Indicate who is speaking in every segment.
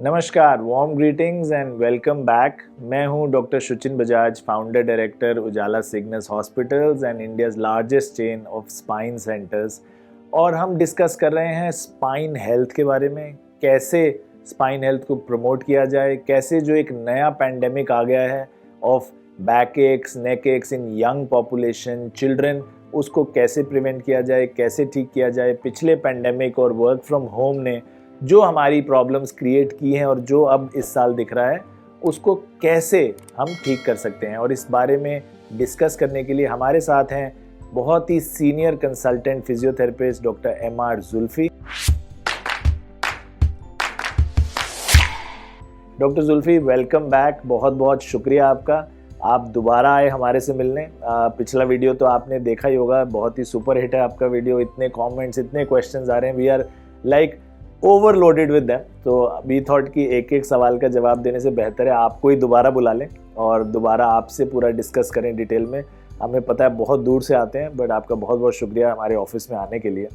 Speaker 1: नमस्कार, warm greetings and welcome back. मैं हूं doctor Suchin Bajaj, founder director Ujala Cygnus hospitals and India's largest chain of spine centres. और हम discuss कर रहे हैं स्पाइन हेल्थ के बारे में, कैसे स्पाइन हेल्थ को प्रमोट किया जाए, कैसे जो एक नया पैंडेमिक आ गया है of back x, neck x in young population, children, उसको कैसे प्रिवेंट किया जाए, कैसे ठीक किया जाए। पिछले पैंडेमिक और वर्क फ्रॉम होम ने जो हमारी प्रॉब्लम्स क्रिएट की हैं और जो अब इस साल दिख रहा है, उसको कैसे हम ठीक कर सकते हैं। और इस बारे में डिस्कस करने के लिए हमारे साथ हैं बहुत ही senior consultant physiotherapist doctor MR Zulfi. Doctor Zulfi, welcome back. बहुत बहुत शुक्रिया आपका, आप दोबारा आए हमारे से मिलने। पिछला वीडियो तो आपने देखा ही होगा, बहुत ही सुपर हिट है आपका वीडियो। इतने कमेंट्स, इतने क्वेश्चंस आ रहे हैं, we are like overloaded with them. तो वी थॉट कि एक एक सवाल का जवाब देने से बेहतर है आपको ही दोबारा बुला लें और दोबारा आपसे पूरा डिस्कस करें डिटेल में। हमें पता है बहुत दूर से आते हैं, बट आपका बहुत बहुत शुक्रिया हमारे ऑफिस में आने के लिए।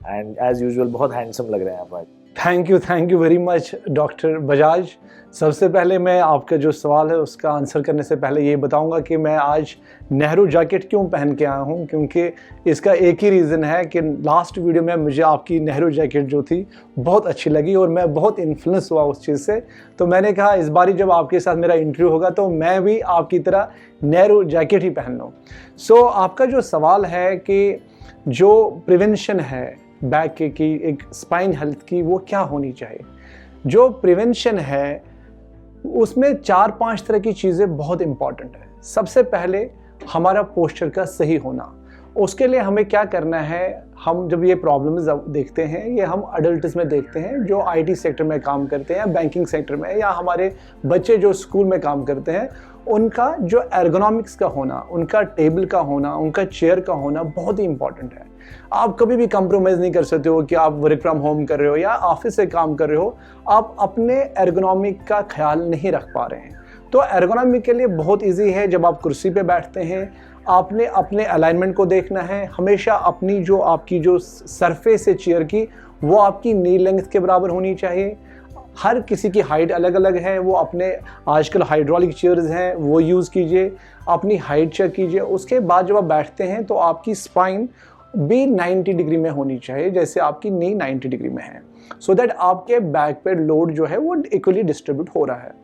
Speaker 1: एंड एज यूजुअल बहुत हैंडसम लग रहे हैं आप आज।
Speaker 2: Thank you very much doctor Bajaj. सबसे पहले मैं आपका जो सवाल है उसका आंसर करने से पहले ये बताऊंगा कि मैं आज नेहरू जैकेट क्यों पहन के आया हूं, क्योंकि इसका एक ही रीज़न है कि लास्ट वीडियो में मुझे आपकी नेहरू जैकेट जो थी बहुत अच्छी लगी और मैं बहुत इन्फ्लुएंस हुआ उस चीज़ से। तो मैंने कहा इस बारी जब आपके साथ मेरा इंटरव्यू होगा तो मैं भी आपकी तरह नेहरू जैकेट ही पहन लूँ। सो आपका जो सवाल है कि जो प्रिवेंशन है बैक की, एक स्पाइन हेल्थ की, वो क्या होनी चाहिए। जो प्रिवेंशन है उसमें 4-5 तरह की चीज़ें बहुत इंपॉर्टेंट है। सबसे पहले हमारा पोस्चर का सही होना। उसके लिए हमें क्या करना है, हम जब ये प्रॉब्लम्स देखते हैं, ये हम अडल्ट्स में देखते हैं जो IT सेक्टर में काम करते हैं, बैंकिंग सेक्टर में, या हमारे बच्चे जो स्कूल में काम करते हैं, उनका जो एर्गोनॉमिक्स का होना, उनका टेबल का होना, उनका चेयर का होना बहुत ही इंपॉर्टेंट है। आप कभी भी कंप्रोमाइज़ नहीं कर सकते हो कि आप वर्क फ्रॉम होम कर रहे हो या ऑफिस से काम कर रहे हो, आप अपने एर्गोनॉमिक का ख्याल नहीं रख पा रहे हैं। तो एर्गोनॉमिक के लिए बहुत ईजी है, जब आप कुर्सी पे बैठते हैं आपने अपने अलाइनमेंट को देखना है। हमेशा अपनी जो आपकी जो सरफेस है चेयर की, वो आपकी नी लेंथ के बराबर होनी चाहिए। हर किसी की हाइट अलग अलग है, वो अपने आजकल हाइड्रोलिक चेयर्स हैं वो यूज़ कीजिए, अपनी हाइट चेक कीजिए। उसके बाद जब आप बैठते हैं तो आपकी स्पाइन भी 90 डिग्री में होनी चाहिए, जैसे आपकी नी 90 डिग्री में है, सो दैट आपके बैक पे लोड जो है वो इक्वली डिस्ट्रीब्यूट हो रहा है।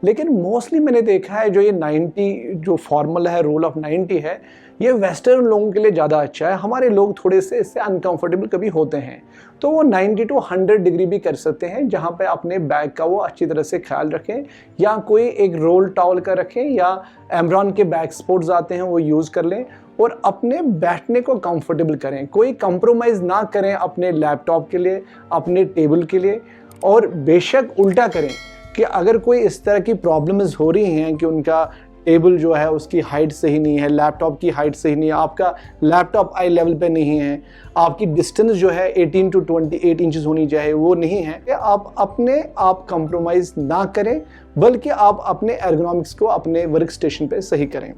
Speaker 2: लेकिन मोस्टली मैंने देखा है जो ये 90 जो फॉर्मूला है, रूल ऑफ 90 है, ये वेस्टर्न लोगों के लिए ज़्यादा अच्छा है। हमारे लोग थोड़े से इससे अनकंफर्टेबल कभी होते हैं, तो वो 90 to 100 डिग्री भी कर सकते हैं, जहाँ पे अपने बैग का वो अच्छी तरह से ख्याल रखें, या कोई एक रोल टॉवल का रखें, या एमरॉन के बैक स्पोर्ट्स आते हैं वो यूज़ कर लें और अपने बैठने को कंफर्टेबल करें। कोई कंप्रोमाइज़ ना करें अपने लैपटॉप के लिए, अपने टेबल के लिए। और बेशक उल्टा करें कि अगर कोई इस तरह की प्रॉब्लम्स हो रही हैं कि उनका टेबल जो है उसकी हाइट सही नहीं है, लैपटॉप की हाइट सही नहीं है, आपका लैपटॉप आई लेवल पे नहीं है, आपकी डिस्टेंस जो है 18 to 28 इंचेस होनी चाहिए, वो नहीं है, आप अपने आप कंप्रोमाइज़ ना करें, बल्कि आप अपने एर्गोनॉमिक्स को अपने वर्क स्टेशन पे सही करें।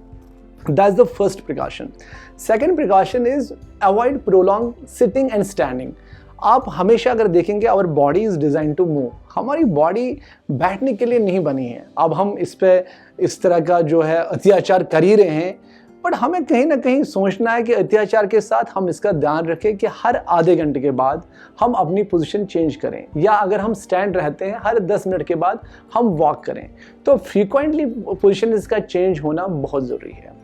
Speaker 2: That's the first precaution. Second precaution is avoid prolonged sitting and standing. आप हमेशा अगर देखेंगे our body is design to move, हमारी बॉडी बैठने के लिए नहीं बनी है। अब हम इस पे इस तरह का जो है अत्याचार कर ही रहे हैं, बट हमें कहीं ना कहीं सोचना है कि अत्याचार के साथ हम इसका ध्यान रखें कि हर आधे घंटे के बाद हम अपनी पोजीशन चेंज करें, या अगर हम स्टैंड रहते हैं हर 10 मिनट के बाद हम वॉक करें। तो फ्रीक्वेंटली पोजीशन इसका चेंज होना बहुत ज़रूरी है।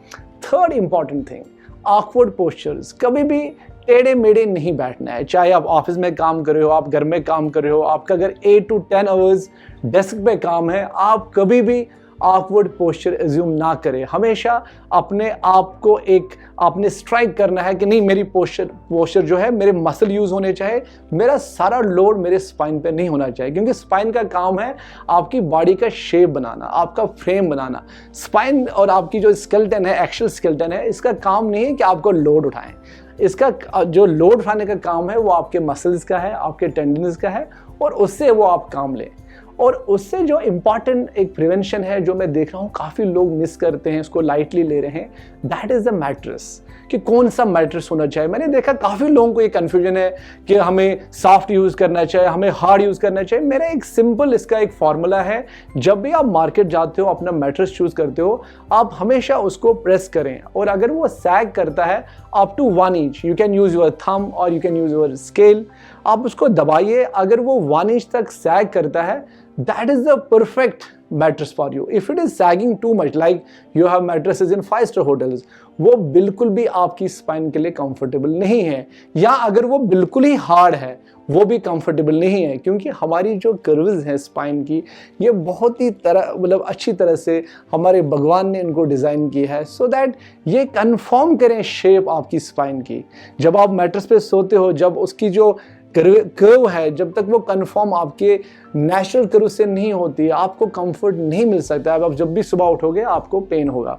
Speaker 2: Third important thing, awkward postures. कभी भी टेढ़े मेढ़े नहीं बैठना है, चाहे आप ऑफिस में काम कर रहे हो, आप घर में काम कर रहे हो, आपका अगर 8 to 10 आवर्स डेस्क पे काम है, आप कभी भी ऑकवर्ड पोस्चर एज्यूम ना करें। हमेशा अपने आप को एक आपने स्ट्राइक करना है कि नहीं, मेरी पोस्चर जो है, मेरे मसल यूज़ होने चाहिए, मेरा सारा लोड मेरे स्पाइन पे नहीं होना चाहिए, क्योंकि स्पाइन का काम है आपकी बॉडी का शेप बनाना, आपका फ्रेम बनाना। स्पाइन और आपकी जो स्केलेटन है, एक्चुअल स्केलेटन है, इसका काम नहीं है कि आपको लोड उठाएं। इसका जो लोड उठाने का काम है वो आपके मसल्स का है, आपके टेंडन्स का है, और उससे वो आप काम लें। और उससे जो इम्पॉर्टेंट एक प्रिवेंशन है जो मैं देख रहा हूँ काफ़ी लोग मिस करते हैं, इसको लाइटली ले रहे हैं, दैट इज़ द मैट्रेस, कि कौन सा मैट्रेस होना चाहिए। मैंने देखा काफ़ी लोगों को ये कन्फ्यूजन है कि हमें सॉफ्ट यूज़ करना चाहिए, हमें हार्ड यूज़ करना चाहिए। मेरा एक सिंपल इसका एक फार्मूला है, जब भी आप मार्केट जाते हो अपना मैट्रेस चूज़ करते हो, आप हमेशा उसको प्रेस करें, और अगर वो सैग करता है up to 1 inch, you can use your thumb और you can use your scale, आप उसको दबाइए, अगर वो 1 इंच तक सैग करता है, that is the perfect mattress for you. If it is sagging too much, like you have mattresses in 5-star hotels, वो बिल्कुल भी आपकी स्पाइन के लिए कंफर्टेबल नहीं है, या अगर वो बिल्कुल ही हार्ड है वो भी कंफर्टेबल नहीं है, क्योंकि हमारी जो कर्व्स हैं स्पाइन की, ये बहुत ही मतलब अच्छी तरह से हमारे भगवान ने इनको डिज़ाइन की है, सो दैट ये कंफर्म करें शेप आपकी स्पाइन की। जब आप मैट्रेस पे सोते हो, जब उसकी जो कर्व है, जब तक वो कंफर्म आपके नेचुरल कर्व से नहीं होती है, आपको कंफर्ट नहीं मिल सकता है। अब जब भी सुबह उठोगे आपको पेन होगा।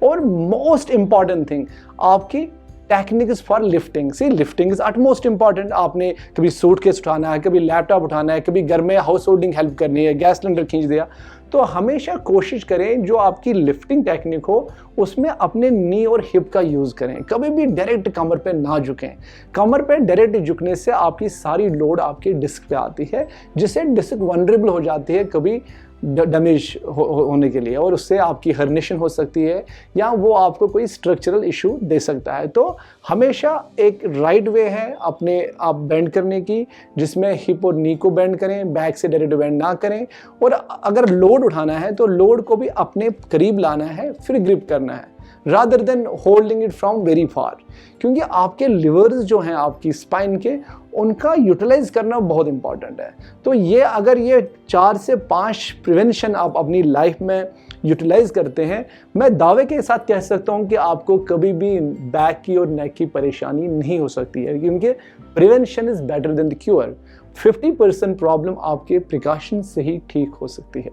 Speaker 2: और मोस्ट इंपॉर्टेंट थिंग, आपकी technique is for lifting. See, lifting is utmost important. आपने कभी सूटकेस उठाना है, कभी लैपटॉप उठाना है, कभी घर में हाउस होल्डिंग हेल्प करनी है, गैस सिलेंडर खींच दिया, तो हमेशा कोशिश करें जो आपकी लिफ्टिंग टेक्निक हो उसमें अपने नी और हिप का यूज़ करें। कभी भी डायरेक्ट कमर पे ना झुकें। कमर पे डायरेक्ट झुकने से आपकी सारी लोड आपकी डिस्क पे आती है, जिससे डिस्क वनरेबल हो जाती है कभी डैमेज होने के लिए, और उससे आपकी हर्निशन हो सकती है, या वो आपको कोई स्ट्रक्चरल इशू दे सकता है। तो हमेशा एक राइट वे है अपने आप बेंड करने की, जिसमें हिप और नी को बेंड करें, बैक से डायरेक्ट बेंड ना करें, और अगर लोड उठाना है तो लोड को भी अपने करीब लाना है, फिर ग्रिप करना है, rather than holding it from very far. क्योंकि आपके लिवर्स जो हैं आपकी स्पाइन के, उनका यूटिलाइज करना बहुत इंपॉर्टेंट है। तो ये अगर ये 4 से 5 प्रिवेंशन आप अपनी लाइफ में यूटिलाइज करते हैं, मैं दावे के साथ कह सकता हूँ कि आपको कभी भी बैक की और नेक की परेशानी नहीं हो सकती है, क्योंकि prevention is better than the cure. 50% problem आपके प्रिकॉशन से ही ठीक हो सकती है।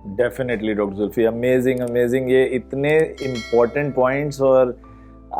Speaker 1: Definitely doctor Zulfi, amazing amazing, ये इतने इम्पोर्टेंट पॉइंट्स, और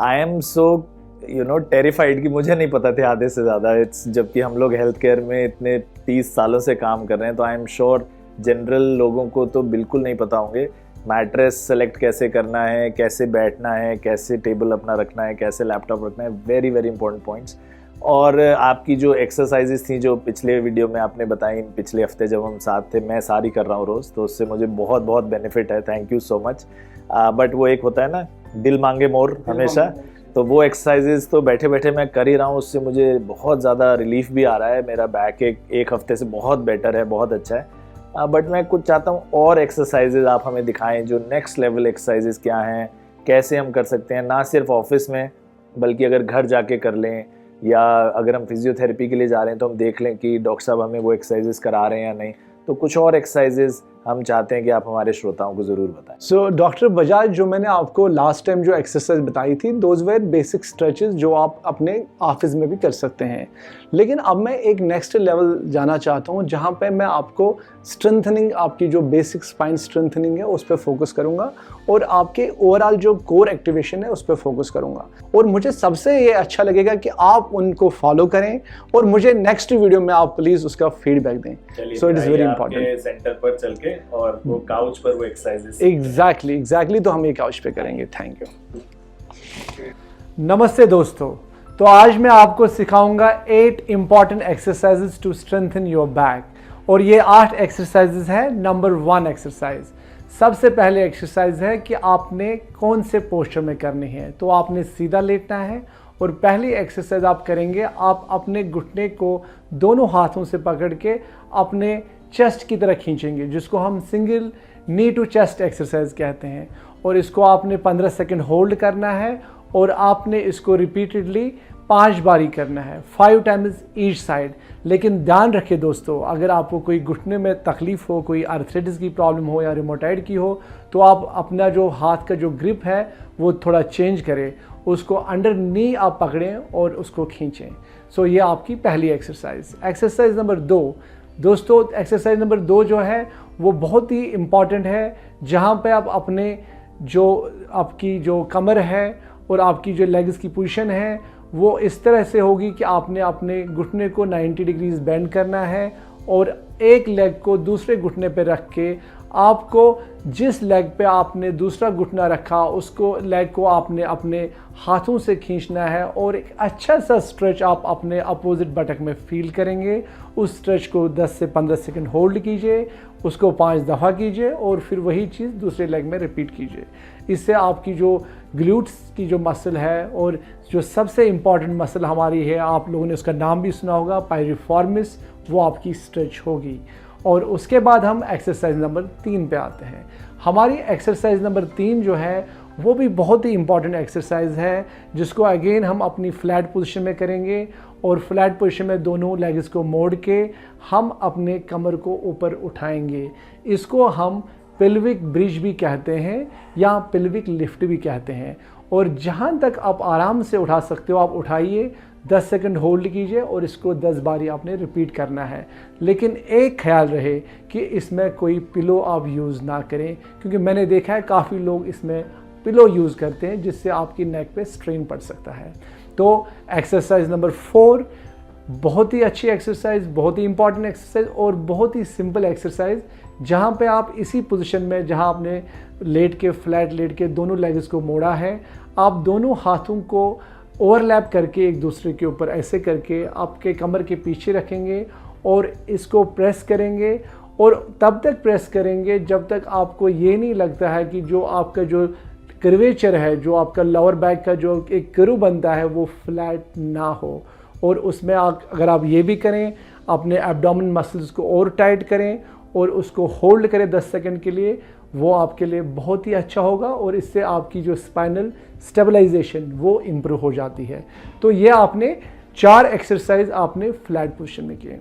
Speaker 1: आई एम सो टेरिफाइड कि मुझे नहीं पता थे आधे से ज़्यादा। इट्स जबकि हम लोग हेल्थ केयर में इतने 30 सालों से काम कर रहे हैं, तो आई एम श्योर जनरल लोगों को तो बिल्कुल नहीं पता होंगे मैट्रेस सेलेक्ट कैसे करना है, कैसे बैठना है, कैसे टेबल अपना रखना है, कैसे लैपटॉप रखना है। Very very important points. और आपकी जो एक्सरसाइजेस थी जो पिछले वीडियो में आपने बताई, पिछले हफ्ते जब हम साथ थे, मैं सारी कर रहा हूँ रोज़, तो उससे मुझे बहुत बहुत बेनिफिट है। Thank you so much. But वो एक होता है ना, दिल मांगे मोर हमेशा, तो वो एक्सरसाइजेस तो बैठे बैठे मैं कर ही रहा हूँ, उससे मुझे बहुत ज़्यादा रिलीफ भी आ रहा है। मेरा बैक एक हफ्ते से बहुत बेटर है, बहुत अच्छा है। बट मैं कुछ चाहता हूँ और एक्सरसाइजेज आप हमें दिखाएं, जो नेक्स्ट लेवल एक्सरसाइजेज क्या हैं, कैसे हम कर सकते हैं, ना सिर्फ ऑफिस में बल्कि अगर घर जाके कर लें, या अगर हम फिजियोथेरेपी के लिए जा रहे हैं तो हम देख लें कि डॉक्टर साहब हमें वो एक्सरसाइजेस करा रहे हैं या नहीं। तो कुछ और एक्सरसाइजेज हम चाहते हैं कि आप हमारे श्रोताओं को ज़रूर बताएं।
Speaker 2: सो डॉक्टर बजाज, जो मैंने आपको लास्ट टाइम जो एक्सरसाइज बताई थी, दोज वेर बेसिक स्ट्रेचेस जो आप अपने ऑफिस में भी कर सकते हैं। लेकिन अब मैं एक नेक्स्ट लेवल जाना चाहता हूँ, जहाँ पे मैं आपको स्ट्रेंथनिंग, आपकी जो बेसिक स्पाइन स्ट्रेंथनिंग है उस पर फोकस करूँगा, और आपके ओवरऑल जो कोर एक्टिवेशन है उस पर फोकस करूँगा। और मुझे सबसे ये अच्छा लगेगा कि आप उनको फॉलो करें, और मुझे नेक्स्ट वीडियो में आप प्लीज़ उसका फीडबैक दें।
Speaker 1: So it is very important. Centre पर चल के और वो काउच पर वो एक्सरसाइजेस
Speaker 2: एग्जैक्टली तो हम ये काउच पे करेंगे। Thank you. नमस्ते दोस्तों, तो आज मैं आपको सिखाऊंगा 8 important exercises to strengthen your back, और ये 8 एक्सरसाइजेस है। नंबर 1 एक्सरसाइज, सबसे पहले एक्सरसाइज है कि आपने कौन से पोस्चर में करनी है। तो आपने सीधा लेटना है, और पहली एक्सरसाइज आप करेंगे, आप अपने घुटने को दोनों हाथों से पकड़ के अपने चेस्ट की तरह खींचेंगे, जिसको हम single knee to chest exercise कहते हैं। और इसको आपने 15 सेकंड होल्ड करना है, और आपने इसको रिपीटेडली 5 बारी करना है, 5 टाइम्स ईच साइड। लेकिन ध्यान रखिए दोस्तों, अगर आपको कोई घुटने में तकलीफ हो, कोई आर्थराइटिस की प्रॉब्लम हो या रिमोटाइड की हो, तो आप अपना जो हाथ का जो ग्रिप है वो थोड़ा चेंज करें, उसको अंडर नी आप पकड़ें और उसको खींचें। सो ये आपकी पहली एक्सरसाइज। एक्सरसाइज नंबर 2 दोस्तों, एक्सरसाइज नंबर 2 जो है वो बहुत ही इम्पॉर्टेंट है, जहाँ पे आप अपने जो आपकी जो कमर है और आपकी जो लेग्स की पोजीशन है वो इस तरह से होगी कि आपने अपने घुटने को 90 डिग्रीज बेंड करना है, और एक लेग को दूसरे घुटने पे रख के आपको जिस लेग पे आपने दूसरा घुटना रखा उसको लेग को आपने अपने हाथों से खींचना है और एक अच्छा सा स्ट्रेच आप अपने अपोजिट बटक में फील करेंगे। उस स्ट्रेच को 10 से 15 सेकंड होल्ड कीजिए, उसको 5 दफ़ा कीजिए और फिर वही चीज़ दूसरे लेग में रिपीट कीजिए। इससे आपकी जो ग्लूट्स की जो मसल है और जो सबसे इम्पॉर्टेंट मसल हमारी है, आप लोगों ने उसका नाम भी सुना होगा, पायरिफॉर्मिस, वो आपकी स्ट्रेच होगी। और उसके बाद हम एक्सरसाइज नंबर 3 पे आते हैं। हमारी एक्सरसाइज नंबर 3 जो है वो भी बहुत ही इम्पॉर्टेंट एक्सरसाइज है, जिसको अगेन हम अपनी फ्लैट पोजीशन में करेंगे और फ्लैट पोजीशन में दोनों लेग्स को मोड़ के हम अपने कमर को ऊपर उठाएंगे। इसको हम पेल्विक ब्रिज भी कहते हैं या पेल्विक लिफ्ट भी कहते हैं। और जहाँ तक आप आराम से उठा सकते हो आप उठाइए, 10 सेकंड होल्ड कीजिए और इसको 10 बारी आपने रिपीट करना है। लेकिन एक ख्याल रहे कि इसमें कोई पिलो आप यूज़ ना करें, क्योंकि मैंने देखा है काफ़ी लोग इसमें पिलो यूज़ करते हैं जिससे आपकी नेक पे स्ट्रेन पड़ सकता है। तो एक्सरसाइज नंबर 4 बहुत ही अच्छी एक्सरसाइज, बहुत ही इंपॉर्टेंट एक्सरसाइज और बहुत ही सिंपल एक्सरसाइज, जहाँ पे आप इसी पोजीशन में जहाँ आपने लेट के फ्लैट लेट के दोनों लेग्स को मोड़ा है, आप दोनों हाथों को ओवरलैप करके एक दूसरे के ऊपर ऐसे करके आपके कमर के पीछे रखेंगे और इसको प्रेस करेंगे। और तब तक प्रेस करेंगे जब तक आपको ये नहीं लगता है कि जो आपका जो कर्वेचर है, जो आपका लोअर बैक का जो एक कर्व बनता है वो फ्लैट ना हो। और उसमें अगर आप ये भी करें, अपने एब्डोमेन मसल्स को और टाइट करें और उसको होल्ड करें 10 सेकंड के लिए, वो आपके लिए बहुत ही अच्छा होगा और इससे आपकी जो स्पाइनल स्टेबलाइजेशन वो इम्प्रूव हो जाती है। तो ये आपने 4 एक्सरसाइज आपने फ्लैट पोजीशन में किए।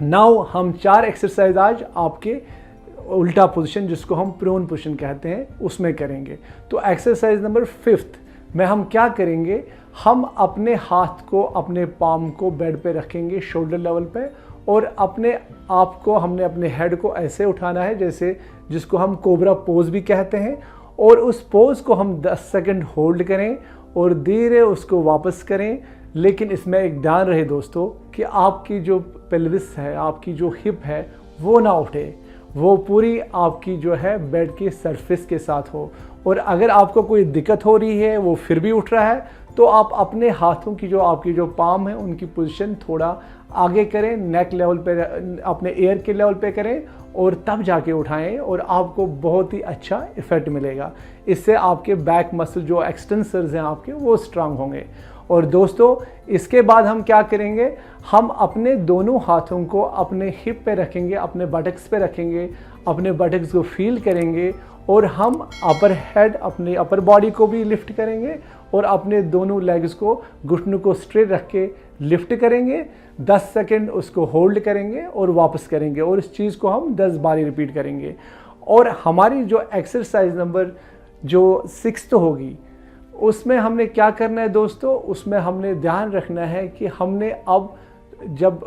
Speaker 2: नाउ हम 4 एक्सरसाइज आज आपके उल्टा पोजीशन, जिसको हम प्रोन पोजीशन कहते हैं, उसमें करेंगे। तो एक्सरसाइज नंबर 5 में हम क्या करेंगे, हम अपने हाथ को, अपने पाम को बेड पे रखेंगे शोल्डर लेवल पे और अपने आप को, हमने अपने हेड को ऐसे उठाना है जैसे, जिसको हम कोबरा पोज भी कहते हैं। और उस पोज को हम 10 सेकंड होल्ड करें और धीरे उसको वापस करें। लेकिन इसमें एक ध्यान रहे दोस्तों कि आपकी जो पेल्विस है, आपकी जो हिप है, वो ना उठे, वो पूरी आपकी जो है बेड की सरफेस के साथ हो। और अगर आपको कोई दिक्कत हो रही है, वो फिर भी उठ रहा है, तो आप अपने हाथों की जो आपकी जो पाम है उनकी पोजीशन थोड़ा आगे करें, नेक लेवल पे, अपने एयर के लेवल पे करें और तब जाके उठाएं और आपको बहुत ही अच्छा इफेक्ट मिलेगा। इससे आपके बैक मसल जो एक्सटेंसर्स हैं आपके, वो स्ट्रांग होंगे। और दोस्तों इसके बाद हम क्या करेंगे, हम अपने दोनों हाथों को अपने हिप पे रखेंगे, अपने बटक्स पे रखेंगे, अपने बटक्स को फील करेंगे और हम अपर हेड, अपनी अपर बॉडी को भी लिफ्ट करेंगे और अपने दोनों लेग्स को, घुटनों को स्ट्रेट रख के लिफ्ट करेंगे। 10 सेकंड उसको होल्ड करेंगे और वापस करेंगे और इस चीज़ को हम 10 बारी रिपीट करेंगे। और हमारी जो एक्सरसाइज नंबर जो 6 होगी, उसमें हमने क्या करना है दोस्तों, उसमें हमने ध्यान रखना है कि हमने अब जब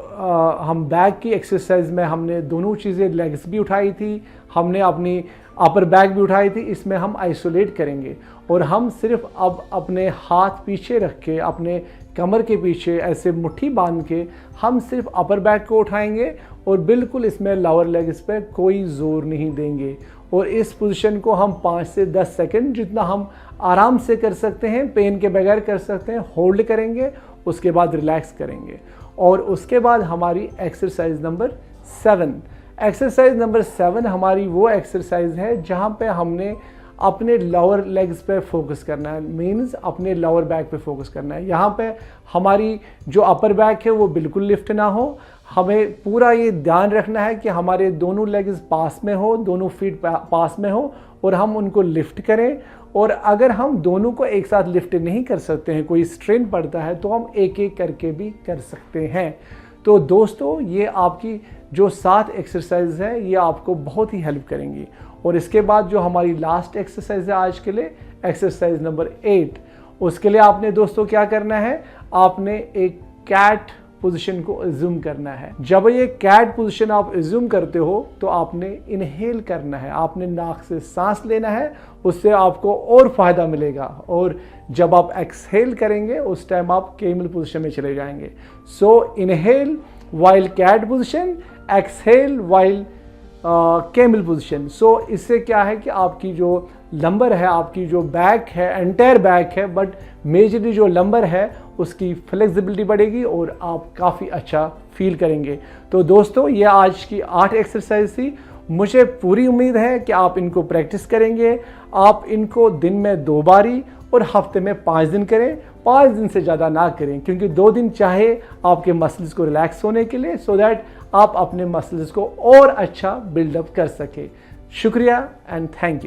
Speaker 2: हम बैक की एक्सरसाइज में हमने दोनों चीज़ें, लेग्स भी उठाई थी, हमने अपनी अपर बैक भी उठाई थी, इसमें हम आइसोलेट करेंगे और हम सिर्फ अब अपने हाथ पीछे रख के, अपने कमर के पीछे ऐसे मुट्ठी बांध के हम सिर्फ अपर बैक को उठाएंगे और बिल्कुल इसमें लोअर लेग्स पे कोई जोर नहीं देंगे। और इस पोजीशन को हम 5 से 10 सेकंड जितना हम आराम से कर सकते हैं, पेन के बगैर कर सकते हैं, होल्ड करेंगे, उसके बाद रिलैक्स करेंगे। और उसके बाद हमारी एक्सरसाइज नंबर 7, एक्सरसाइज नंबर 7 हमारी वो एक्सरसाइज है जहाँ पे हमने अपने लोअर लेग्स पे फोकस करना है, मीन्स अपने लोअर बैक पे फोकस करना है। यहाँ पे हमारी जो अपर बैक है वो बिल्कुल लिफ्ट ना हो, हमें पूरा ये ध्यान रखना है कि हमारे दोनों लेग्स पास में हो, दोनों फीट पास में हो और हम उनको लिफ्ट करें। और अगर हम दोनों को एक साथ लिफ्ट नहीं कर सकते हैं, कोई स्ट्रेन पड़ता है, तो हम एक एक करके भी कर सकते हैं। तो दोस्तों ये आपकी जो 7 एक्सरसाइज है ये आपको बहुत ही हेल्प करेंगी। और इसके बाद जो हमारी लास्ट एक्सरसाइज है आज के लिए, एक्सरसाइज नंबर 8, उसके लिए आपने दोस्तों क्या करना है, आपने एक कैट पोजीशन को अज्यूम करना है। जब ये कैट पोजीशन आप अज्यूम करते हो तो आपने इनहेल करना है, आपने नाक से सांस लेना है, उससे आपको और फायदा मिलेगा। और जब आप एक्सहेल करेंगे उस टाइम आप कैमल पोजीशन में चले जाएंगे। So inhale while cat position exhale while camel position. So इससे क्या है कि आपकी जो लंबर है, आपकी जो बैक है, एंटायर बैक है, बट मेजरली जो लंबर है उसकी फ्लेक्सिबिलिटी बढ़ेगी और आप काफ़ी अच्छा फील करेंगे। तो दोस्तों, ये आज की 8 एक्सरसाइज थी। मुझे पूरी उम्मीद है कि आप इनको प्रैक्टिस करेंगे। आप इनको दिन में 2 बारी और हफ्ते में 5 दिन करें। 5 दिन से ज़्यादा ना करें, क्योंकि 2 दिन चाहे आपके मसल्स को रिलैक्स होने के लिए, सो दैट आप अपने मसल्स को और अच्छा बिल्डअप कर सके। शुक्रिया and thank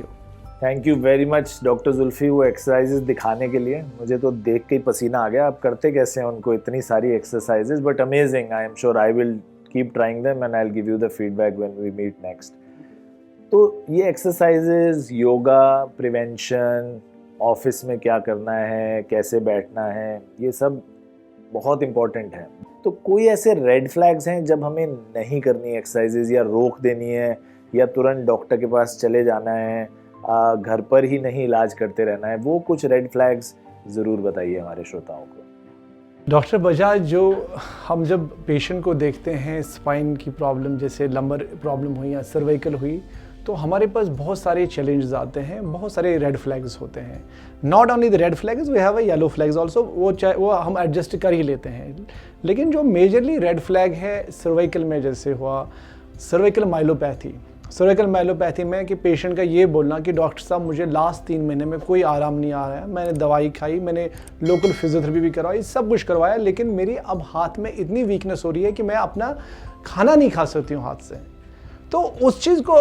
Speaker 1: you very much doctor Zulfi, वो एक्सरसाइजेज दिखाने के लिए। मुझे तो देख के ही पसीना आ गया। आप करते कैसे हैं उनको, इतनी सारी exercises, but amazing. I am sure I will keep trying them and I will give you the feedback when we meet next. तो ये एक्सरसाइजेज, योगा, प्रिवेंशन, ऑफिस में क्या करना है, कैसे बैठना है, ये सब बहुत इम्पोर्टेंट है। तो कोई ऐसे रेड फ्लैग्स हैं जब हमें नहीं करनी एक्सरसाइजेज, या रोक देनी है, या तुरंत डॉक्टर के पास चले जाना है, घर पर ही नहीं इलाज करते रहना है? वो कुछ रेड फ्लैग्स ज़रूर बताइए हमारे श्रोताओं को।
Speaker 2: डॉक्टर बजाज, जो हम जब पेशेंट को देखते हैं स्पाइन की प्रॉब्लम, जैसे लंबर प्रॉब्लम हुई या सर्वाइकल हुई, तो हमारे पास बहुत सारे चैलेंजेस आते हैं, बहुत सारे रेड फ्लैग्स होते हैं। Not only the red flags, we have a yellow flags also. वो हम एडजस्ट कर ही लेते हैं। लेकिन जो मेजरली रेड फ्लैग है सर्वाइकल में, जैसे हुआ सर्वाइकल माइलोपैथी। सर्वाइकल माइलोपैथी में कि पेशेंट का ये बोलना कि डॉक्टर साहब, मुझे लास्ट 3 महीने में कोई आराम नहीं आ रहा है, मैंने दवाई खाई, मैंने लोकल फिजियोथेरेपी भी करवाई, सब कुछ करवाया, लेकिन मेरी अब हाथ में इतनी वीकनेस हो रही है कि मैं अपना खाना नहीं खा सकती हूँ हाथ से। तो उस चीज़ को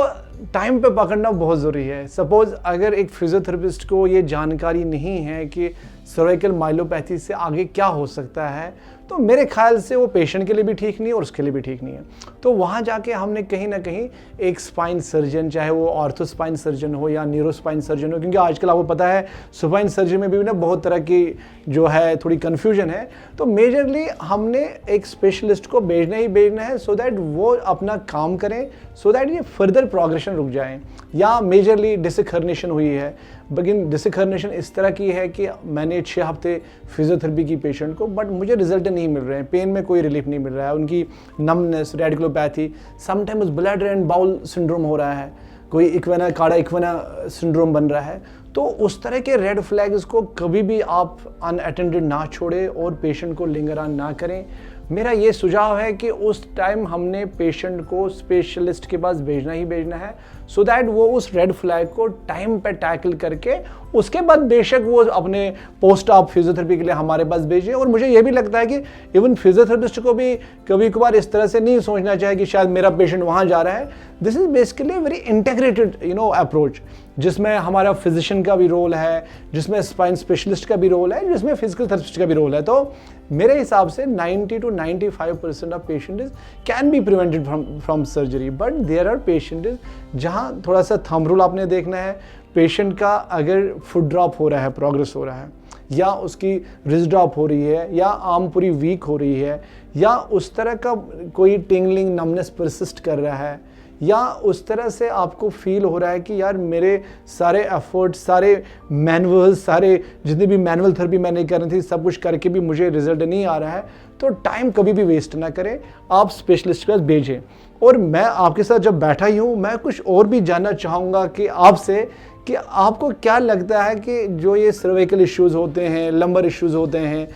Speaker 2: टाइम पे पकड़ना बहुत ज़रूरी है। सपोज़ अगर एक फिजियोथेरेपिस्ट को ये जानकारी नहीं है कि सर्वाइकल माइलोपैथी से आगे क्या हो सकता है, तो मेरे ख्याल से वो पेशेंट के लिए भी ठीक नहीं है और उसके लिए भी ठीक नहीं है। तो वहाँ जाके हमने कहीं ना कहीं एक स्पाइन सर्जन, चाहे वो ऑर्थो स्पाइन सर्जन हो या न्यूरो स्पाइन सर्जन हो, क्योंकि आजकल आपको पता है स्पाइन सर्जरी में भी ना बहुत तरह की जो है थोड़ी कन्फ्यूजन है। तो मेजरली हमने एक स्पेशलिस्ट को भेजना ही भेजना है, सो दैट वो अपना काम करें, सो दैट ये फर्दर प्रोग्रेशन रुक जाए। या मेजरली डिस्क हर्निएशन हुई है, लेकिन डिस्क हर्निएशन इस तरह की है कि मैंने 6 हफ्ते फिजियोथेरेपी की पेशेंट को, बट मुझे रिजल्ट नहीं मिल रहे हैं, पेन में कोई रिलीफ नहीं मिल रहा है, उनकी numbness, radiculopathy, sometimes bladder and bowel syndrome हो रहा है, कोई इक्वेना काड़ा इक्वेना सिंड्रोम बन रहा है। तो उस तरह के रेड फ्लैग्स को कभी भी आप अनअटेंडेड ना छोड़ें और पेशेंट को लिंगर ऑन ना करें। मेरा ये सुझाव है कि उस टाइम हमने पेशेंट को स्पेशलिस्ट के पास भेजना ही भेजना है, सो दैट वो उस रेड फ्लैग को टाइम पे टैकल करके उसके बाद बेशक वो अपने पोस्ट ऑप फिजियोथेरेपी के लिए हमारे पास भेजे। और मुझे ये भी लगता है कि इवन फिजियोथेरेपिस्ट को भी कभी कभार इस तरह से नहीं सोचना चाहिए कि शायद मेरा पेशेंट वहाँ जा रहा है। This is basically very integrated approach, जिसमें हमारा फिजिशियन का भी रोल है, जिसमें स्पाइन स्पेशलिस्ट का भी रोल है, जिसमें फिजिकल थेरेपिस्ट का भी रोल है। तो मेरे हिसाब से 90 to 95% of patients can be prevented from surgery, but there are patients जहाँ थोड़ा सा थंब रूल आपने देखना है। पेशेंट का अगर फुट ड्रॉप हो रहा है, प्रोग्रेस हो रहा है, या उसकी रिस्ट ड्रॉप हो रही है, या आर्म पूरी वीक हो रही है, या उस तरह का कोई टिंगलिंग नमनेस परसिस्ट कर रहा है, या उस तरह से आपको फील हो रहा है कि यार मेरे सारे एफर्ट्स, सारे मैनुअल्स, सारे जितनी भी मैनुअल थेरेपी मैंने करनी थी, सब कुछ करके भी मुझे रिजल्ट नहीं आ रहा है, तो टाइम कभी भी वेस्ट ना करें, आप स्पेशलिस्ट के पास भेजें। और मैं आपके साथ जब बैठा ही हूँ, मैं कुछ और भी जानना चाहूँगा कि आपसे कि आपको क्या लगता है कि जो ये सर्वाइकल इश्यूज़ होते हैं, लंबर इश्यूज़ होते हैं,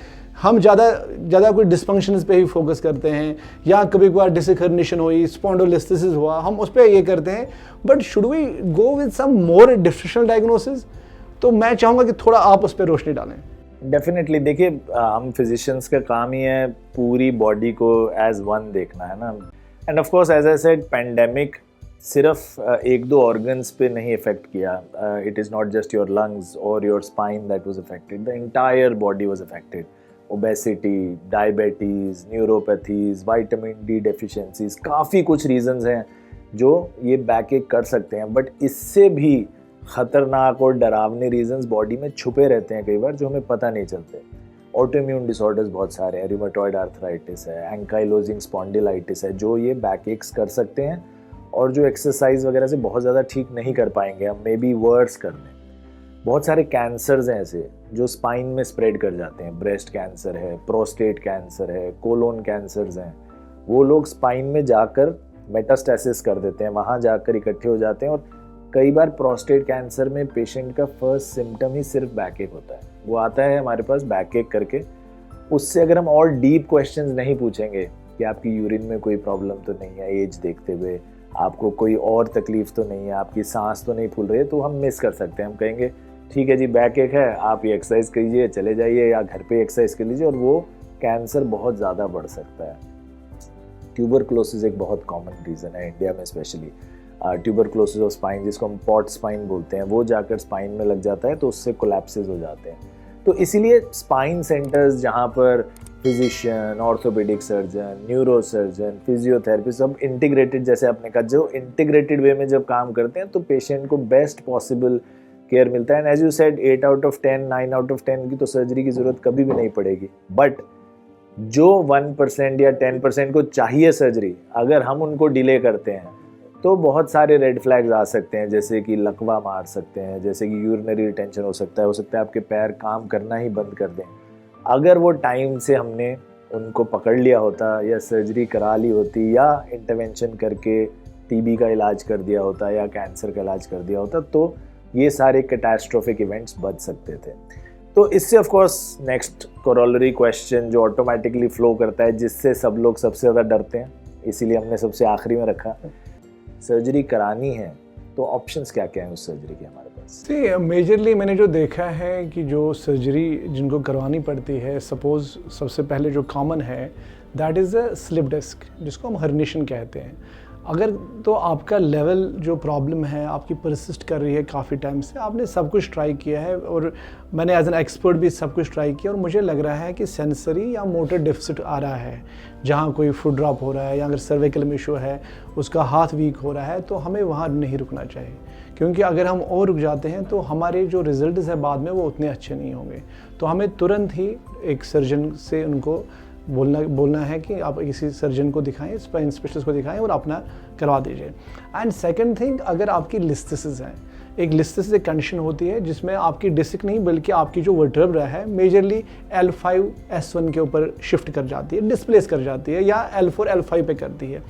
Speaker 2: हम ज़्यादा कोई डिस्फंक्शंस पे ही फोकस करते हैं, या कभी कभार डिस्क हर्निएशन हुई, स्पॉन्डिलोलिस्थेसिस हुआ, हम उस पर ये करते हैं, but should we go with some more differential diagnosis? तो मैं चाहूँगा कि थोड़ा आप उस पर रोशनी डालें।
Speaker 1: डेफिनेटली। देखिए, हम फिजिशियंस का काम ही है पूरी बॉडी को एज वन देखना, है ना। And of course as I said, pandemic सिर्फ 1-2 ऑर्गन्स पे नहीं इफेक्ट किया। It is not just your lungs और your spine that was affected, the entire body was affected. Obesity, diabetes, neuropathies, vitamin D deficiencies, काफ़ी कुछ reasons हैं जो ये बैक एक कर सकते हैं। बट इससे भी ख़तरनाक और डरावने रीजंस बॉडी में छुपे रहते हैं कई बार, जो हमें पता नहीं चलते। ऑटोइम्यून डिसऑर्डर्स बहुत सारे हैं, रिमेटॉइड आर्थराइटिस है, एंकाइलोजिंग स्पॉन्डिलाइटिस है, जो ये बैक एक्स कर सकते हैं और जो एक्सरसाइज वगैरह से बहुत ज़्यादा ठीक नहीं कर पाएंगे, हम मे बी वर्स कर लें। बहुत सारे कैंसर्स हैं ऐसे जो स्पाइन में स्प्रेड कर जाते हैं। ब्रेस्ट कैंसर है, प्रोस्टेट कैंसर है, कोलोन कैंसर्स हैं। वो लोग स्पाइन में जाकर मेटास्टेसिस कर देते हैं, वहाँ जाकर इकट्ठे हो जाते हैं। और कई बार प्रोस्टेट कैंसर में पेशेंट का फर्स्ट सिम्टम ही सिर्फ बैक एक होता है। वो आता है हमारे पास बैक एक करके, उससे अगर हम और डीप क्वेश्चंस नहीं पूछेंगे कि आपकी यूरिन में कोई प्रॉब्लम तो नहीं है, एज देखते हुए आपको कोई और तकलीफ तो नहीं है, आपकी सांस तो नहीं फूल रही है, तो हम मिस कर सकते हैं। हम कहेंगे ठीक है जी बैक एक है, आप ये एक्सरसाइज कीजिए, चले जाइए या घर पे एक्सरसाइज कर लीजिए, और वो कैंसर बहुत ज़्यादा बढ़ सकता है। ट्यूबरक्लोसिस एक बहुत कॉमन रीज़न है इंडिया में स्पेशली। ट्यूबरक्लोसिस ऑफ स्पाइन, जिसको हम पॉट स्पाइन बोलते हैं, वो जाकर स्पाइन में लग जाता है तो उससे कोलैप्सेस हो जाते हैं। तो इसीलिए स्पाइन सेंटर्स जहाँ पर physician, orthopaedic surgeon, neuro surgeon, physiotherapist सब इंटीग्रेटेड, जैसे आपने कहा, जो इंटीग्रेटेड वे में जब काम करते हैं तो पेशेंट को बेस्ट पॉसिबल केयर मिलता है। And as you said 8 out of 10, 9 out of 10 की तो सर्जरी की ज़रूरत कभी भी नहीं पड़ेगी। बट जो 1% या 10% को चाहिए सर्जरी, अगर हम उनको डिले करते हैं तो बहुत सारे रेड फ्लैग्स आ सकते हैं, जैसे कि लकवा मार सकते हैं, जैसे कि यूरिनरी रिटेंशन हो सकता है आपके पैर काम करना ही बंद कर दें। अगर वो टाइम से हमने उनको पकड़ लिया होता या सर्जरी करा ली होती या इंटरवेंशन करके टीबी का इलाज कर दिया होता या कैंसर का इलाज कर दिया होता, तो ये सारे कैटास्ट्रोफिक इवेंट्स बच सकते थे। तो इससे of course next corollary question जो ऑटोमेटिकली फ्लो करता है, जिससे सब लोग सबसे ज़्यादा डरते हैं, इसीलिए हमने सबसे आखिरी में रखा, सर्जरी करानी है तो ऑप्शंस क्या क्या हैं उस सर्जरी के हमारे पास?
Speaker 2: मेजरली मैंने जो देखा है कि जो सर्जरी जिनको करवानी पड़ती है, सपोज सबसे पहले जो कॉमन है that is a slip disc, जिसको हम हर्निशन कहते हैं। अगर तो आपका लेवल जो प्रॉब्लम है आपकी परसिस्ट कर रही है काफ़ी टाइम से, आपने सब कुछ ट्राई किया है और मैंने एज एन एक्सपर्ट भी सब कुछ ट्राई किया, और मुझे लग रहा है कि सेंसरी या मोटर डिफिसिट आ रहा है, जहाँ कोई फुट ड्रॉप हो रहा है या अगर सर्विकल में इशू है, उसका हाथ वीक हो रहा है, तो हमें वहाँ नहीं रुकना चाहिए, क्योंकि अगर हम और रुक जाते हैं तो हमारे जो रिजल्ट्स हैं बाद में वो उतने अच्छे नहीं होंगे। तो हमें तुरंत ही एक सर्जन से उनको बोलना है कि आप किसी सर्जन को दिखाएं, स्पाइन स्पेशलिस्ट को दिखाएं और अपना करवा दीजिए। एंड सेकंड थिंग, अगर आपकी लिस्थेसिस है, एक लिस्थेसिस एक कंडीशन होती है जिसमें आपकी डिस्क नहीं बल्कि आपकी जो वर्टेब्रा है मेजरली L5-S1 के ऊपर शिफ्ट कर जाती है, डिस्प्लेस कर जाती है, या L4-L5 पे करती है।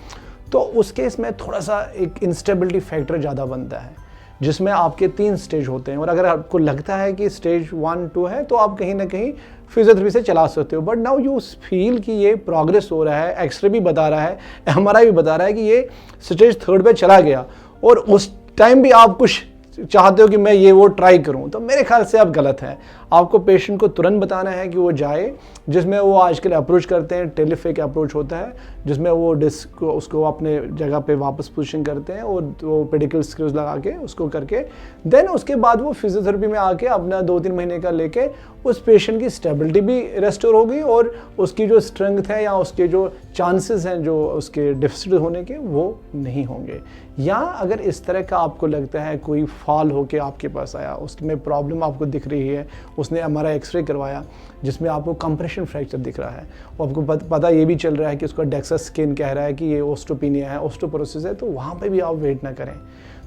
Speaker 2: तो उस केस में थोड़ा सा एक इंस्टेबिलिटी फैक्टर ज़्यादा बनता है, जिसमें आपके 3 स्टेज होते हैं, और अगर आपको लगता है कि स्टेज 1-2 है तो आप कहीं ना कहीं फिजियोथेरेपी से चला सकते हो। बट नाउ यू फील कि ये प्रोग्रेस हो रहा है, एक्सरे भी बता रहा है, MRI भी बता रहा है कि ये स्टेज 3 पे चला गया, और उस टाइम भी आप कुछ चाहते हो कि मैं ये वो ट्राई करूं, तो मेरे ख्याल से आप गलत हैं। आपको पेशेंट को तुरंत बताना है कि वो जाए, जिसमें वो आजकल अप्रोच करते हैं, टेलीफिक अप्रोच होता है, जिसमें वो डिस्क को उसको अपने जगह पे वापस पोजीशन करते हैं और वो पेडिकल स्क्रूज लगा के उसको करके देन उसके बाद वो फिजियोथेरेपी में आके अपना 2-3 महीने का लेके उस पेशेंट की स्टेबिलिटी भी रेस्टोर होगी और उसकी जो स्ट्रेंथ है या उसके जो चांसेस हैं जो उसके डिफिसिट होने के वो नहीं होंगे। या अगर इस तरह का आपको लगता है कोई फॉल होके आपके पास आया, उसमें प्रॉब्लम आपको दिख रही है, उसने MRI एक्सरे करवाया जिसमें आपको कंप्रेशन फ्रैक्चर दिख रहा है, और आपको पता ये भी चल रहा है कि उसका डेक्सा स्किन कह रहा है कि ये ओस्टोपिनिया है, ओस्टोपोरोसिस है, तो वहाँ पे भी आप वेट ना करें।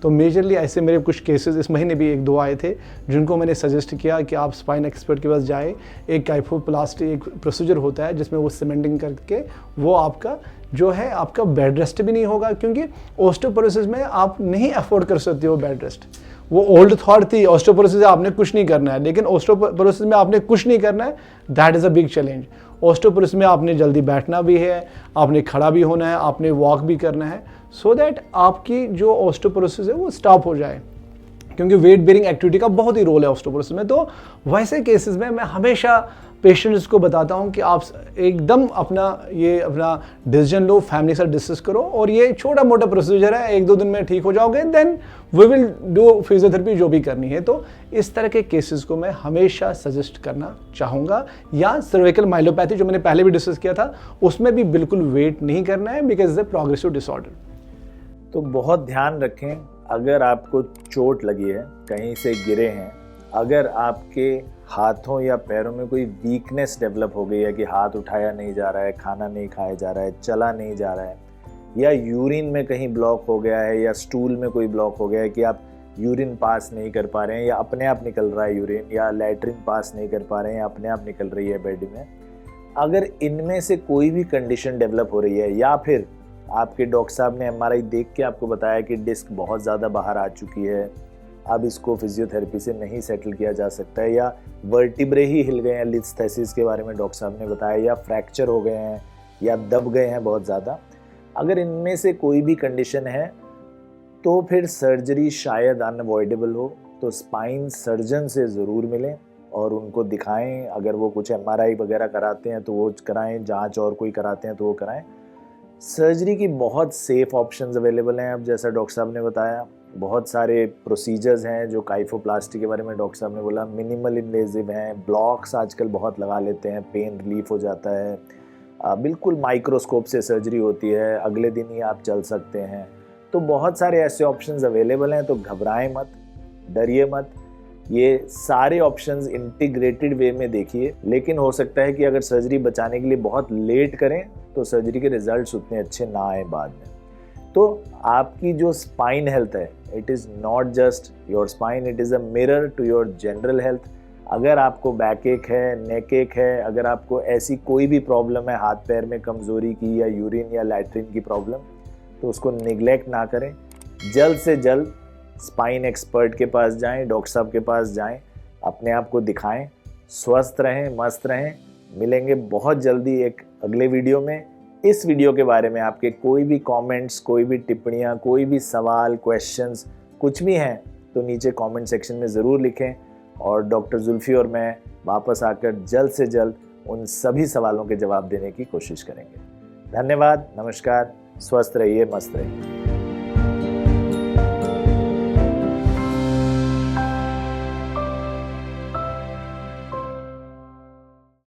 Speaker 2: तो मेजरली ऐसे मेरे कुछ केसेस इस महीने भी 1-2 आए थे जिनको मैंने सजेस्ट किया कि आप स्पाइन एक्सपर्ट के पास जाए। एक काइफोप्लास्टी एक प्रोसीजर होता है जिसमें वो सीमेंटिंग करके वो आपका जो है आपका बेड रेस्ट भी नहीं होगा, क्योंकि ओस्टोपोरोसिस में आप नहीं अफोर्ड कर सकते हो बेड रेस्ट। वो ओल्ड थॉट थी, ऑस्टियोपोरोसिस आपने कुछ नहीं करना है, लेकिन ऑस्टियोपोरोसिस में आपने कुछ नहीं करना है, that is a big challenge. Osteoporosis में आपने जल्दी बैठना भी है, आपने खड़ा भी होना है, आपने वॉक भी करना है, सो दैट आपकी जो ऑस्टियोपोरोसिस है वो स्टॉप हो जाए, क्योंकि वेट बेयरिंग एक्टिविटी का बहुत ही रोल है ऑस्टियोपोरोसिस में। तो वैसे केसेस में मैं हमेशा पेशेंट्स को बताता हूं कि आप एकदम अपना डिसीजन लो, फैमिली के साथ डिस्कस करो, और ये छोटा मोटा प्रोसीजर है, 1-2 दिन में ठीक हो जाओगे, then we will do physiotherapy जो भी करनी है। तो इस तरह के केसेस को मैं हमेशा सजेस्ट करना चाहूँगा। या सर्विकल माइलोपैथी जो मैंने पहले भी डिस्कस किया था, उसमें भी बिल्कुल वेट नहीं करना है, because is a progressive disorder.
Speaker 1: तो बहुत ध्यान रखें, अगर आपको चोट लगी है, कहीं से गिरे हैं, अगर आपके हाथों या पैरों में कोई वीकनेस डेवलप हो गई है कि हाथ उठाया नहीं जा रहा है, खाना नहीं खाया जा रहा है, चला नहीं जा रहा है, या यूरिन में कहीं ब्लॉक हो गया है, या स्टूल में कोई ब्लॉक हो गया है कि आप यूरिन पास नहीं कर पा रहे हैं, या अपने आप निकल रहा है यूरिन, या लैट्रिन पास नहीं कर पा रहे हैं, या अपने आप निकल रही है बेड में, अगर इनमें से कोई भी कंडीशन डेवलप हो रही है, या फिर आपके डॉक्टर साहब ने एमआरआई देख के आपको बताया कि डिस्क बहुत ज़्यादा बाहर आ चुकी है, अब इसको फिजियोथेरेपी से नहीं सेटल किया जा सकता है, या वर्टिब्रे ही हिल गए हैं, लिस्थेसिस के बारे में डॉक्टर साहब ने बताया, या फ्रैक्चर हो गए हैं, या दब गए हैं बहुत ज़्यादा, अगर इनमें से कोई भी कंडीशन है तो फिर सर्जरी शायद अनअवॉइडेबल हो, तो स्पाइन सर्जन से ज़रूर मिलें और उनको दिखाएं। अगर वो कुछ एमआरआई वगैरह कराते हैं तो वो कराएं, जांच और कोई कराते हैं तो वो कराएं। सर्जरी की बहुत सेफ ऑप्शंस अवेलेबल हैं। अब जैसा डॉक्टर साहब ने बताया, बहुत सारे प्रोसीजर्स हैं जो काइफोप्लास्टी के बारे में डॉक्टर साहब ने बोला, मिनिमल इन्वेजिव हैं, ब्लॉक्स आजकल बहुत लगा लेते हैं, पेन रिलीफ हो जाता है, बिल्कुल माइक्रोस्कोप से सर्जरी होती है, अगले दिन ही आप चल सकते हैं। तो बहुत सारे ऐसे ऑप्शंस अवेलेबल हैं, तो घबराएं मत, डरिए मत, ये सारे ऑप्शंस इंटीग्रेटेड वे में देखिए। लेकिन हो सकता है कि अगर सर्जरी बचाने के लिए बहुत लेट करें तो सर्जरी के रिजल्ट्स उतने अच्छे ना आए बाद में। तो आपकी जो स्पाइन हेल्थ है, it is not just your spine, it is a mirror to your general health. अगर आपको बैक एक है, नेक एक है, अगर आपको ऐसी कोई भी प्रॉब्लम है, हाथ पैर में कमज़ोरी की या यूरिन या लैट्रिन की प्रॉब्लम, तो उसको निगलेक्ट ना करें। जल्द से जल्द स्पाइन एक्सपर्ट के पास जाएं, डॉक्टर साहब के पास जाएं, अपने आप को दिखाएं, स्वस्थ रहें, मस्त रहें। मिलेंगे बहुत जल्दी एक अगले वीडियो में। इस वीडियो के बारे में आपके कोई भी कमेंट्स, कोई भी टिप्पणियां, कोई भी सवाल, क्वेश्चंस कुछ भी हैं तो नीचे कमेंट सेक्शन में ज़रूर लिखें, और डॉक्टर जुल्फी और मैं वापस आकर जल्द से जल्द उन सभी सवालों के जवाब देने की कोशिश करेंगे। धन्यवाद, नमस्कार, स्वस्थ रहिए, मस्त रहिए।